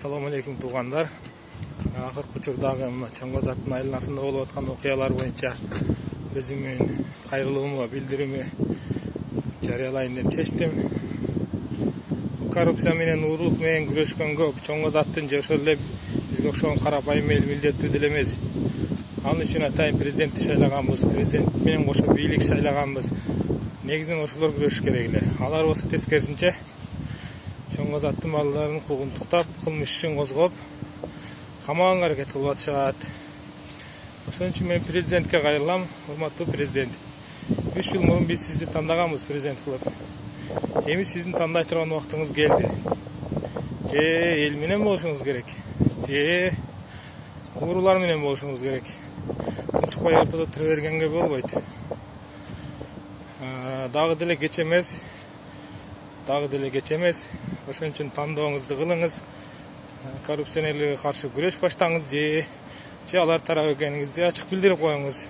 Assalamu alaikum туғандар. Ақыркы учурдагы мына Чоңгозаттын айланасында болуп аткан окуялар боюнча өзүмдүн кайрылуумду билдирүүмү жарыялайын деп чечтим. Коррупция менен уурулук менен күрөшкөнгө Чоңгозаттын же ошол эле бизге окшогон карапайым эл милдеттүү деле эмес. Ал үчүн атайын президентти шайлаганбыз, президент менен кошо бийлик шайлаганбыз. Негизинен ошолор күрөшүш керек эле. Алар болсо тескерисинче Чоңгозаттын балдарын куугунтуктап, кылмыш ишин козгоп, камаганга аракет кылып атышат. Ошон үчүн мен президентке кайрылам. Урматтуу президент, 3 жыл мурун биз сизди тандаганбыз президент кылып. Эми сиздин тандай турган убактыңыз келди. Же эл менен болушуңуз керек, же уурулар менен болушуңуз керек. Унчукпай ортодо тура бергенге болбойт. Дагы деле кеч эмес. Ошон үчүн тандооңузду кылыңыз. Коррупционерлерге каршы күрөш баштаңыз, же алар тарап экениңизди ачык билдирип коюңуз.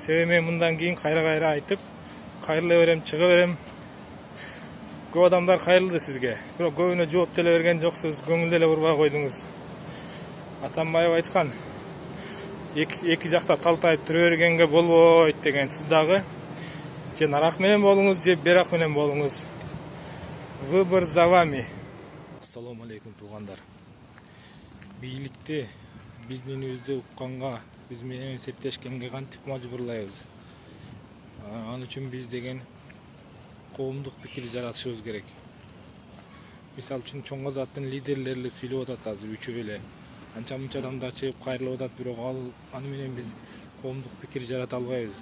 Себеби мен мындан кийин кайра айтып, кайрыла берем, чыга берем. Көп адамдар кайрылды сизге. Бирок көбүнө жооп деле берген жоксуз, көңүл деле бурбай койдуңуз. Атамбаев айткан, эки жакта талтайып тура бергенге болбойт деген. Сиз дагы же нарак менен болуңуз, же берак менен болуңуз. Выбор за вами. Ассаламу алейкум туғандар. Бийликти биздин үнүбүздү укканга, биз менен эсептешкенге кантип мажбурлайбыз? Ал үчүн биз деген коомдук пикир жаратышыбыз керек. Мисалы үчүн Чоңгозаттын лидерлери эле сүйлөп атат азыр үчөө эле. Анча-мынча адамдар чыгып кайрылып атат, бирок аны менен биз коомдук пикир жарата албайбыз.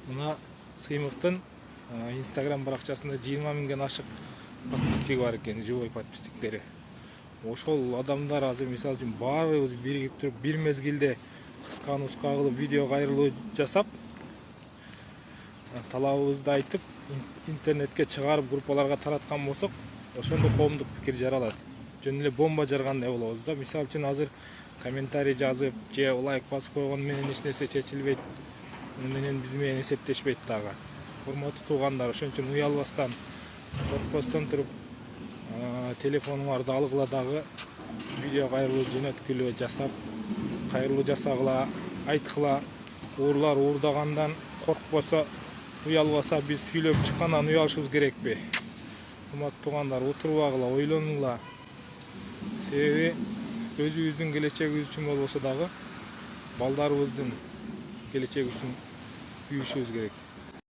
Мына Сыймыктын Instagram баракчасында 20 миңден ашык подписчиги бар экен, живой подписчиктери. Ошол адамдар азыр мисалы үчүн баарыбыз биригип туруп бир мезгилде кыска кылып видео кайрылуу жасап, талабыбызды айтып, интернетке чыгарып группаларга тараткан болсок, ошондо коомдук пикир жаралат. Жөн эле бомба жаргандай болобуз да. Мисалы үчүн азыр комментарий жазып, же лайк басып койгон менен эч нерсе чечилбейт. Муну менен биз менен эсептешпейт дагы. Урматтуу туугандар, ошон үчүн уялбастан, коркпостон туруп, телефонуңарды алгыла дагы видео кайрылуу жөнөткүлө жасап, кайрылуу жасагыла, айткыла. Уурлар уурдагандан коркпосо, уялбаса, биз сүйлөп чыккандан уялышыбыз керекпи? Урматтуу туугандар, отурбагыла, ойлонуңла. Себеби өзүбүздүн келечегибиз үчүн болбосо дагы балдарыбыздын келечеги үчүн büyüşüz gerek.